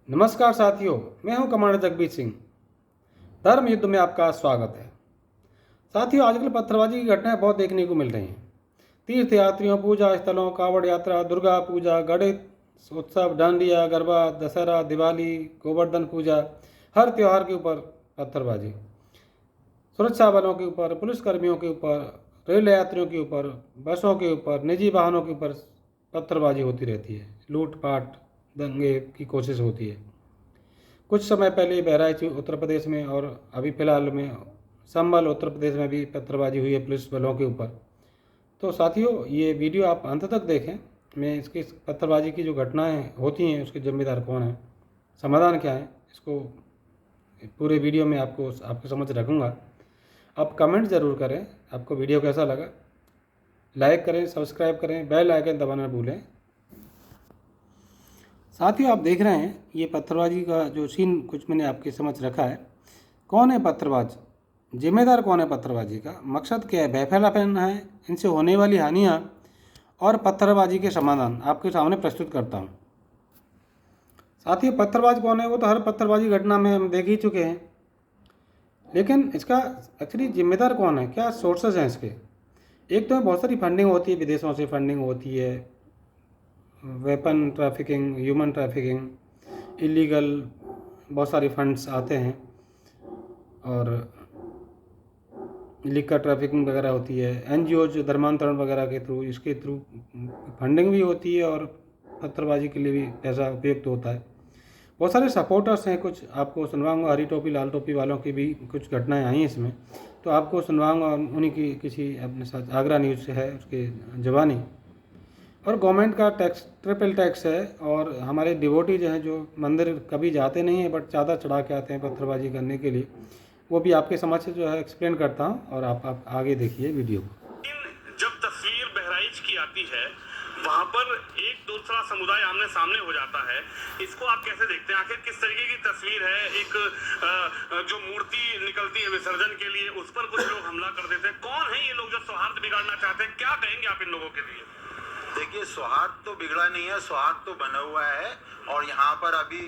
नमस्कार साथियों, मैं हूं कमांडर जगबीर सिंह। धर्म युद्ध में आपका स्वागत है। साथियों, आजकल पत्थरबाजी की घटनाएं बहुत देखने को मिल रही हैं। तीर्थ यात्रियों, पूजा स्थलों, कावड़ यात्रा, दुर्गा पूजा, गणेश उत्सव, डांडिया, गरबा, दशहरा, दिवाली, गोवर्धन पूजा, हर त्यौहार के ऊपर पत्थरबाजी। सुरक्षा बलों के ऊपर, पुलिसकर्मियों के ऊपर, रेल यात्रियों के ऊपर, बसों के ऊपर, निजी वाहनों के ऊपर पत्थरबाजी होती रहती है। लूटपाट, दंगे की कोशिश होती है। कुछ समय पहले बहराइच उत्तर प्रदेश में और अभी फ़िलहाल में संभल उत्तर प्रदेश में भी पत्थरबाजी हुई है पुलिस बलों के ऊपर। तो साथियों, ये वीडियो आप अंत तक देखें। मैं इसकी पत्थरबाजी की जो घटनाएं होती हैं उसके जिम्मेदार कौन हैं, समाधान क्या है, इसको पूरे वीडियो में आपके समझ रखूँगा। आप कमेंट ज़रूर करें आपको वीडियो कैसा लगा। लाइक करें, सब्सक्राइब करें, बेल आइकन दबाना न भूलें। साथियों, आप देख रहे हैं ये पत्थरबाजी का जो सीन कुछ मैंने आपके समझ रखा है। कौन है पत्थरबाज, जिम्मेदार कौन है पत्थरबाजी का, मकसद क्या है, बेफैला फैलाना है, इनसे होने वाली हानियाँ और पत्थरबाजी के समाधान आपके सामने प्रस्तुत करता हूँ। साथियों, पत्थरबाज कौन है वो तो हर पत्थरबाजी घटना में हम देख ही चुके हैं, लेकिन इसका एक्चुअली जिम्मेदार कौन है, क्या सोर्सेज हैं इसके। एक तो बहुत सारी फंडिंग होती है, विदेशों से फंडिंग होती है, weapon trafficking, human trafficking, illegal बहुत सारे फंड्स आते हैं, और लिकर ट्रैफिकिंग वगैरह होती है। एनजीओज धर्मांतरण वगैरह के थ्रू, इसके थ्रू फंडिंग भी होती है और पत्थरबाजी के लिए भी पैसा उपयुक्त होता है। बहुत सारे सपोर्टर्स हैं, कुछ आपको सुनवाऊंगा। हरी टोपी लाल टोपी वालों की भी कुछ घटनाएं आई हैं इसमें, तो आपको सुनवाऊंगा उन्हीं की किसी अपने साथ। आगरा न्यूज़ से है उसके जवानी। और गवर्नमेंट का टैक्स, ट्रिपल टैक्स है, और हमारे डिवोटीज हैं जो मंदिर कभी जाते नहीं हैं बट चादर चढ़ा के आते हैं पत्थरबाजी करने के लिए, वो भी आपके समझ से जो है एक्सप्लेन करता हूँ, और आप आगे देखिए वीडियो को। जब तस्वीर बहराइच की आती है, वहां पर एक दूसरा समुदाय आमने सामने हो जाता है। इसको आप कैसे देखते हैं? आखिर किस तरीके की तस्वीर है? एक जो मूर्ति निकलती है विसर्जन के लिए, उस पर कुछ लोग हमला कर देते हैं। कौन है ये लोग जो सौहार्द बिगाड़ना चाहते हैं? क्या कहेंगे आप इन लोगों के लिए? देखिए, सौहार्द तो बिगड़ा नहीं है, सौहार्द तो बना हुआ है। और यहाँ पर अभी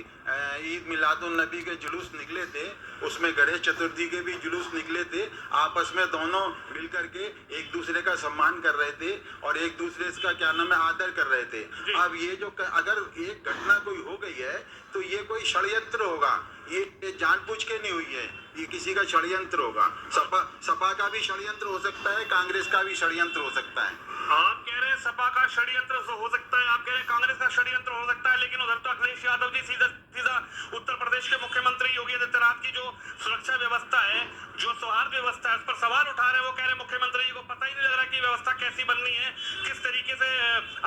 ईद मिलादुन नबी के जुलूस निकले थे, उसमें गणेश चतुर्थी के भी जुलूस निकले थे। आपस में दोनों मिल करके एक दूसरे का सम्मान कर रहे थे और एक दूसरे का क्या नाम है आदर कर रहे थे। अब ये जो अगर एक घटना कोई हो गई है तो ये कोई षड्यंत्र होगा, ये जानबूझ के नहीं हुई है, ये किसी का षड्यंत्र होगा। सपा का भी षड्यंत्र हो सकता है, कांग्रेस का भी षड्यंत्र हो सकता है। आप कह रहे हैं सपा का षड्यंत्र हो सकता है, आप कह रहे हैं कांग्रेस का षड्यंत्र हो सकता है, लेकिन उधर तो अखिलेश यादव जी सीधा उत्तर प्रदेश के मुख्यमंत्री योगी आदित्यनाथ की जो सुरक्षा व्यवस्था है, जो सौहार्द व्यवस्था है, उस पर सवाल उठा रहे हैं। वो कह रहे हैं मुख्यमंत्री जी को पता ही नहीं लग रहा कि व्यवस्था कैसी बननी है, किस तरीके से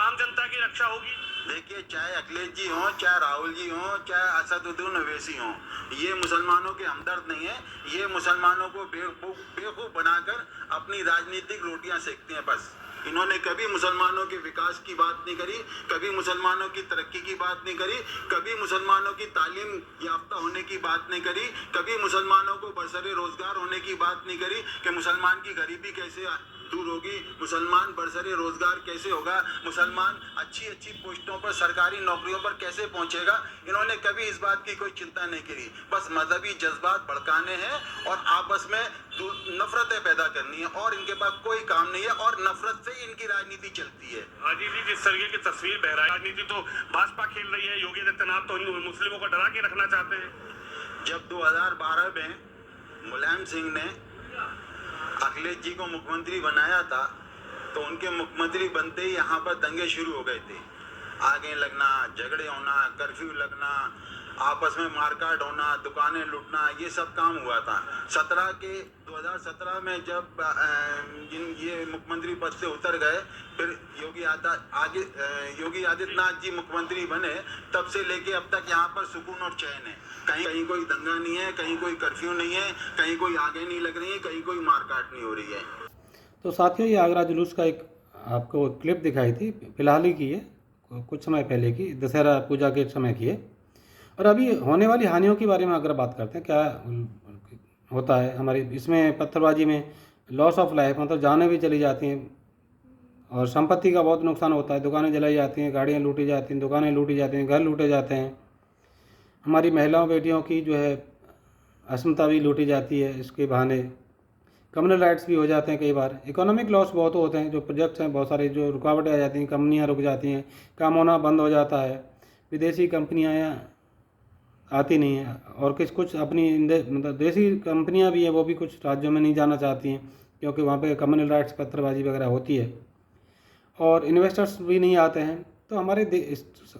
आम जनता की रक्षा होगी। देखिए, चाहे अखिलेश जी हों, चाहे राहुल जी हों, चाहे असदुद्दीन ओवैसी हों, ये मुसलमानों के हमदर्द नहीं है। ये मुसलमानों को बेवकूफ बनाकर अपनी राजनीतिक रोटियां सेकते हैं बस। इन्होंने कभी मुसलमानों के विकास की बात नहीं करी, कभी मुसलमानों की तरक्की की बात नहीं करी, कभी मुसलमानों की तालीम याफ्ता होने की बात नहीं करी, कभी मुसलमानों को बरसरे रोजगार होने की बात नहीं करी कि मुसलमान की गरीबी कैसे दूर होगी, मुसलमान बरसरे रोजगार कैसे होगा, मुसलमान अच्छी अच्छी पोस्टों पर, सरकारी नौकरियों पर कैसे पहुंचेगा। इन्होंने कभी इस बात की कोई चिंता नहीं करी। बस मजहबी जज्बात भड़काने हैं और आपस में नफरतें पैदा करनी है, और इनके पास कोई काम नहीं है, और नफरत से ही इनकी राजनीति चलती है। हाजी जी, जिस तरीके की तस्वीर बहराइच राजनीति तो भाजपा खेल रही है, योगी आदित्यनाथ तो मुस्लिमों को डरा के रखना चाहते हैं। जब 2012 में मुलायम सिंह ने अखिलेश जी को मुख्यमंत्री बनाया था तो उनके मुख्यमंत्री बनते ही यहाँ पर दंगे शुरू हो गए थे। आगे लगना, झगड़े होना, कर्फ्यू लगना, आपस में मारकाट होना, दुकानें लूटना, ये सब काम हुआ था। 2017 में जब ये मुख्यमंत्री पद से उतर गए, फिर योगी आदित्यनाथ जी मुख्यमंत्री बने, तब से लेके अब तक यहाँ पर सुकून और चैन है। कहीं कोई दंगा नहीं है, कहीं कोई कर्फ्यू नहीं है, कहीं कोई आगे नहीं लग रही है, कहीं कोई मारकाट नहीं हो रही है। तो साथियों, ये आगरा जुलूस का एक आपको क्लिप दिखाई थी, फिलहाल ही की है, कुछ समय पहले की, दशहरा पूजा के समय की है। और अभी होने वाली हानियों के बारे में अगर बात करते हैं, क्या होता है हमारी इसमें पत्थरबाजी में, लॉस ऑफ लाइफ, मतलब जानें भी चली जाती हैं और संपत्ति का बहुत नुकसान होता है। दुकानें जलाई जाती हैं, गाड़ियाँ लूटी जाती हैं, दुकानें लूटी जाती हैं, घर लूटे जाते हैं, हमारी महिलाओं बेटियों की जो है अस्मिता भी लूटी जाती है इसके बहाने। कम्युनल राइट्स भी हो जाते हैं कई बार। इकोनॉमिक लॉस बहुत होते हैं, जो प्रोजेक्ट्स हैं बहुत सारे जो रुकावटें आ जाती हैं, कंपनियां रुक जाती हैं, काम होना बंद हो जाता है, विदेशी कंपनियां आती नहीं हैं, और कुछ अपनी मतलब देसी कंपनियां भी हैं वो भी कुछ राज्यों में नहीं जाना चाहती हैं क्योंकि वहाँ पे कम्युनल राइट्स पत्थरबाजी वगैरह होती है, और इन्वेस्टर्स भी नहीं आते हैं। तो हमारे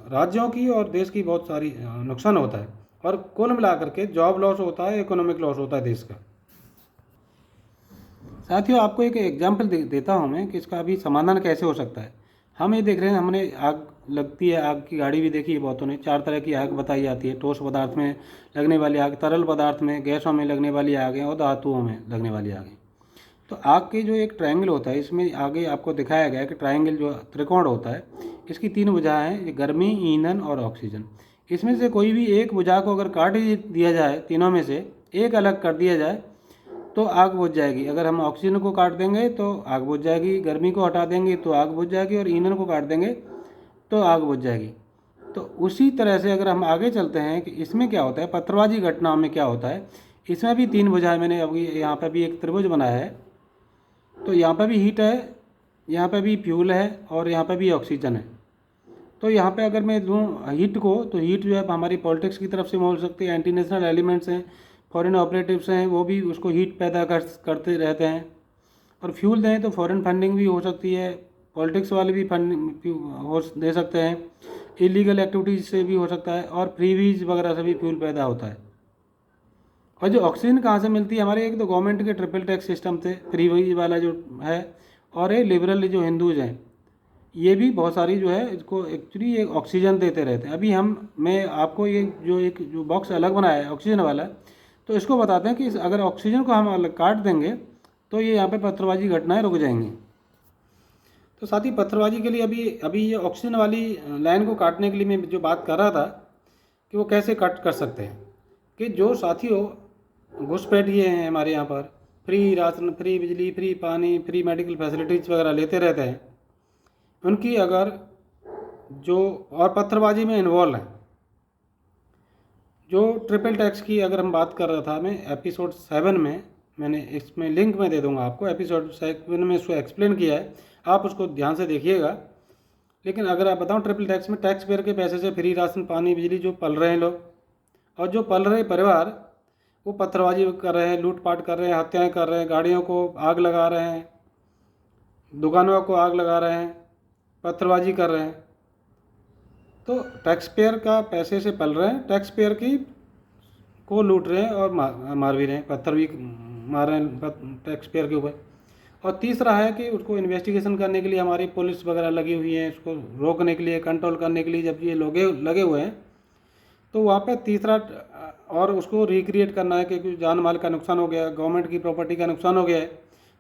राज्यों की और देश की बहुत सारी नुकसान होता है, और कुल मिलाकर के जॉब लॉस होता है, इकोनॉमिक लॉस होता है देश का। साथियों, आपको एक एग्जाम्पल देता हूँ मैं कि इसका अभी समाधान कैसे हो सकता है। हम ये देख रहे हैं, हमने आग लगती है, आग की गाड़ी भी देखी है बहुतों ने। 4 तरह की आग बताई जाती है, ठोस पदार्थ में लगने वाली आग, तरल पदार्थ में, गैसों में लगने वाली आग है, और धातुओं में लगने वाली आग है। तो आग के जो एक ट्रायंगल होता है, इसमें आगे आपको दिखाया गया है कि ट्रायंगल जो त्रिकोण होता है, इसकी 3 भुजाएं हैं, ये गर्मी, ईंधन और ऑक्सीजन। इसमें से कोई भी एक भुजा को अगर काट दिया जाए, तीनों में से एक अलग कर दिया जाए तो आग बुझ जाएगी। अगर हम ऑक्सीजन को काट देंगे तो आग बुझ जाएगी, गर्मी को हटा देंगे तो आग बुझ जाएगी, और ईंधन को काट देंगे तो आग बुझ जाएगी। तो उसी तरह से अगर हम आगे चलते हैं कि इसमें क्या होता है, पत्थरबाजी घटनाओं में क्या होता है, इसमें भी 3 भुजाएं, मैंने अभी यहाँ पर भी एक त्रिभुज बनाया है। तो यहाँ पर भी हीट है, यहाँ पर भी फ्यूल है, और यहाँ पर भी ऑक्सीजन है। तो यहाँ पे अगर मैं लूँ हीट को, तो हीट जो है हमारी पॉलिटिक्स की तरफ से बोल सकते हैं, एंटी नेशनल एलिमेंट्स हैं, फॉरेन ऑपरेटिव्स हैं, वो भी उसको हीट पैदा करते रहते हैं। और फ्यूल दें तो फॉरेन फंडिंग भी हो सकती है, पॉलिटिक्स वाले भी फंडिंग दे सकते हैं, इलीगल एक्टिविटीज़ से भी हो सकता है, और फ्रीवीज वगैरह से भी फ्यूल पैदा होता है। और जो ऑक्सीजन कहाँ से मिलती है, हमारे एक तो गवर्नमेंट के ट्रिपल टैक्स सिस्टम थे, फ्रीवीज वाला जो है, और ये लिबरल जो हिंदूज हैं, ये भी बहुत सारी जो है इसको एक्चुअली एक ऑक्सीजन देते रहते हैं। अभी मैं आपको ये जो बॉक्स अलग बनाया है ऑक्सीजन वाला, तो इसको बताते हैं कि अगर ऑक्सीजन को हम अलग काट देंगे तो ये यहाँ पे पत्थरबाजी घटनाएं रुक जाएंगी। तो साथ ही पत्थरबाजी के लिए अभी ये ऑक्सीजन वाली लाइन को काटने के लिए मैं जो बात कर रहा था कि वो कैसे कट कर सकते हैं, कि जो साथियों घुसपैठ ये हैं हमारे यहाँ पर, फ्री राशन, फ्री बिजली, फ्री पानी, फ्री मेडिकल फैसिलिटीज़ वगैरह लेते रहते हैं, उनकी अगर जो और पत्थरबाजी में इन्वॉल्व हैं, जो ट्रिपल टैक्स की अगर हम बात कर रहा था मैं एपिसोड 7 में, मैंने इसमें लिंक में दे दूंगा आपको, एपिसोड 7 में उसको एक्सप्लेन किया है, आप उसको ध्यान से देखिएगा। लेकिन अगर आप बताऊं, ट्रिपल टैक्स में टैक्स पेयर के पैसे से फ्री राशन, पानी, बिजली जो पल रहे हैं लोग, और जो पल रहे परिवार, वो पत्थरबाजी कर रहे हैं, लूटपाट कर रहे हैं, हत्याएँ कर रहे हैं, गाड़ियों को आग लगा रहे हैं, दुकानों को आग लगा रहे हैं, पत्थरबाजी कर रहे हैं। तो टैक्स पेयर का पैसे से पल रहे हैं, टैक्स पेयर की को लूट रहे हैं, और मार भी रहे हैं, पत्थर भी मार रहे हैं टैक्स पेयर के ऊपर। और तीसरा है कि उसको इन्वेस्टिगेशन करने के लिए हमारी पुलिस वगैरह लगी हुई है, उसको रोकने के लिए, कंट्रोल करने के लिए जब ये लोग लगे हुए हैं, तो वहाँ पे तीसरा, और उसको रिक्रिएट करना है कि जान माल का नुकसान हो गया, गवर्नमेंट की प्रॉपर्टी का नुकसान हो गया है,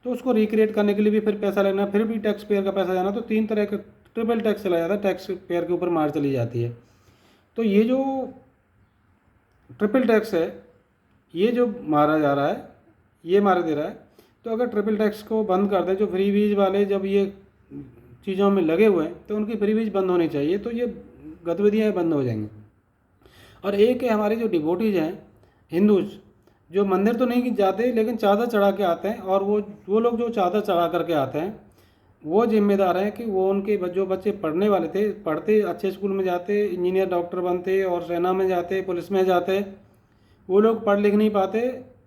तो उसको रिक्रिएट करने के लिए भी फिर पैसा लगना, फिर भी टैक्स पेयर का पैसा जाना। तो 3 तरह का ट्रिपल टैक्स चला जाता है, टैक्स पेयर के ऊपर मार चली जाती है। तो ये जो ट्रिपल टैक्स है, ये जो मारा जा रहा है, ये मार दे रहा है। तो अगर ट्रिपल टैक्स को बंद कर दें, जो फ्रीवीज वाले जब ये चीज़ों में लगे हुए हैं, तो उनकी फ्रीवीज बंद होनी चाहिए, तो ये गतिविधियाँ बंद हो जाएंगी। और एक है हमारे जो डिवोटीज हैं हिंदूज, जो मंदिर तो नहीं जाते लेकिन चादर चढ़ा के आते हैं, और वो लोग जो चादर चढ़ा करके आते हैं, वो जिम्मेदार हैं कि वो उनके जो बच्चे पढ़ने वाले थे, पढ़ते अच्छे स्कूल में जाते, इंजीनियर डॉक्टर बनते, और सेना में जाते, पुलिस में जाते, वो लोग पढ़ लिख नहीं पाते,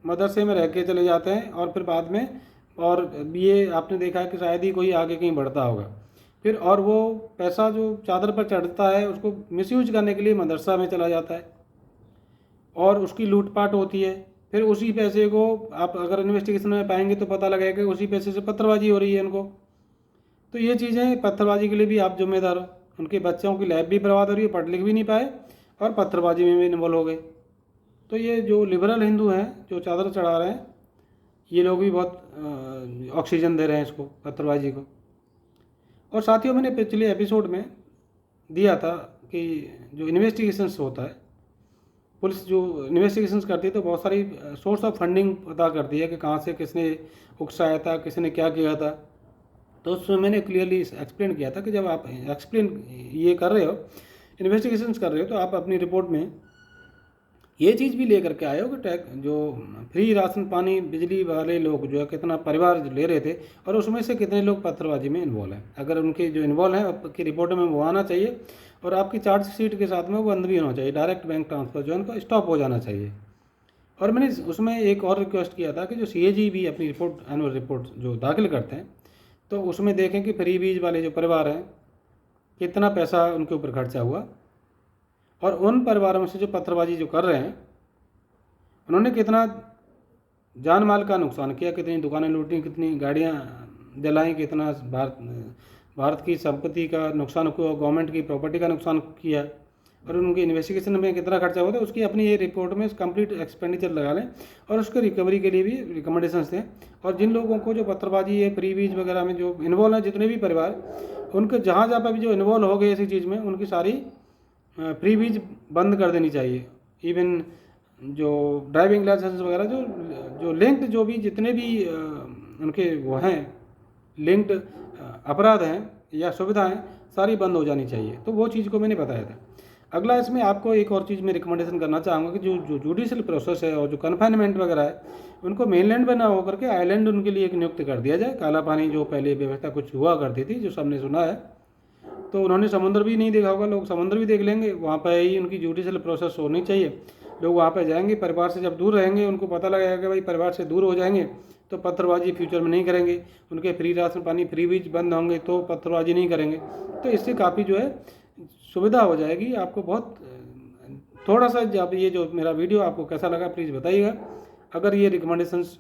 मदरसे में रह के चले जाते हैं, और फिर बाद में, और ये आपने देखा है कि शायद ही कोई आगे कहीं बढ़ता होगा फिर, और वो पैसा जो चादर पर चढ़ता है उसको मिसयूज करने के लिए मदरसा में चला जाता है, और उसकी लूटपाट होती है। फिर उसी पैसे को आप अगर इन्वेस्टिगेशन में पाएंगे तो पता लगेगा कि उसी पैसे से पत्थरबाजी हो रही है इनको। तो ये चीज़ें, पत्थरबाजी के लिए भी आप जिम्मेदार हो, उनके बच्चों की लाइफ भी बर्बाद हो रही है, पढ़ लिख भी नहीं पाए, और पत्थरबाजी में भी इन्वॉल्व हो गए। तो ये जो लिबरल हिंदू हैं जो चादर चढ़ा रहे हैं, ये लोग भी बहुत ऑक्सीजन दे रहे हैं इसको, पत्थरबाजी को। और साथियों, मैंने पिछले एपिसोड में दिया था कि जो इन्वेस्टिगेशंस होता है, पुलिस जो इन्वेस्टिगेशंस करती है, तो बहुत सारी सोर्स ऑफ फंडिंग पता करती है कि कहाँ से किसने उकसाया था, किसने क्या किया था। तो उसमें मैंने क्लियरली एक्सप्लेन किया था कि जब आप एक्सप्लेन ये कर रहे हो, इन्वेस्टिगेशंस कर रहे हो, तो आप अपनी रिपोर्ट में ये चीज़ भी लेकर के आए हो कि टैक्स जो फ्री राशन पानी बिजली वाले लोग जो है कितना परिवार ले रहे थे और उसमें से कितने लोग पत्थरबाजी में इन्वॉल्व हैं। अगर उनके जो इन्वॉल्व हैं आपकी रिपोर्ट में वो आना चाहिए और आपकी चार्जशीट के साथ में वो बंद भी होना चाहिए। डायरेक्ट बैंक ट्रांसफ़र जो है उनका स्टॉप हो जाना चाहिए। और मैंने उसमें एक और रिक्वेस्ट किया था कि जो CAG भी अपनी रिपोर्ट एनुअल रिपोर्ट जो दाखिल करते हैं तो उसमें देखें कि फ्री बीज वाले जो परिवार हैं कितना पैसा उनके ऊपर खर्चा हुआ और उन परिवारों में से जो पत्थरबाजी जो कर रहे हैं उन्होंने कितना जान माल का नुकसान किया, कितनी दुकानें लूटी, कितनी गाड़ियां जलाई, कितना भारत की संपत्ति का नुकसान हुआ, गवर्नमेंट की प्रॉपर्टी का नुकसान किया और उनके इन्वेस्टिगेशन में कितना खर्चा हुआ था उसकी अपनी ये रिपोर्ट में कंप्लीट एक्सपेंडिचर लगा लें और उसके रिकवरी के लिए भी रिकमेंडेशंस दें। और जिन लोगों को जो पत्थरबाजी है फ्री बीज वगैरह में जो इन्वॉल्व हैं जितने भी परिवार उनके जहाँ पर भी जो इन्वॉल्व हो गए ऐसी चीज़ में उनकी सारी फ्री बीज बंद कर देनी चाहिए। इवन जो ड्राइविंग लाइसेंस वगैरह जो लिंक्ड जो भी जितने भी उनके वो हैं लिंक्ड अपराध हैं या सुविधाएं सारी बंद हो जानी चाहिए। तो वो चीज़ को मैंने बताया था। अगला इसमें आपको एक और चीज़ में रिकमेंडेशन करना चाहूँगा कि जो जुडिशल प्रोसेस है और जो कन्फाइनमेंट वगैरह है उनको मेनलैंड में ना होकर के आइलैंड उनके लिए एक नियुक्त कर दिया जाए। काला पानी जो पहले व्यवस्था कुछ हुआ करती थी जो सबने सुना है, तो उन्होंने समुद्र भी नहीं देखा होगा, लोग समुद्र भी देख लेंगे। वहाँ पर ही उनकी जुडिशल प्रोसेस होनी चाहिए। लोग वहाँ पे जाएंगे, परिवार से जब दूर रहेंगे उनको पता लगेगा कि भाई परिवार से दूर हो जाएंगे तो पत्थरबाजी फ्यूचर में नहीं करेंगे, उनके फ्री राशन पानी फ्री बीज बंद होंगे तो पत्थरबाजी नहीं करेंगे। तो इससे काफ़ी जो है सुविधा हो जाएगी। आपको बहुत थोड़ा सा जब ये जो मेरा वीडियो आपको कैसा लगा प्लीज़ बताइएगा। अगर ये रिकमेंडेशंस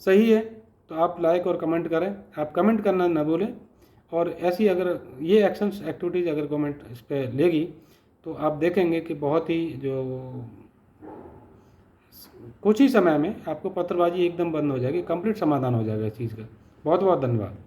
सही है तो आप लाइक और कमेंट करें, आप कमेंट करना ना भूलें। और ऐसी अगर ये एक्शंस एक्टिविटीज़ अगर गवर्नमेंट इस पर लेगी तो आप देखेंगे कि बहुत ही जो कुछ ही समय में आपको पत्थरबाजी एकदम बंद हो जाएगी, कंप्लीट समाधान हो जाएगा इस चीज़ का। बहुत बहुत धन्यवाद।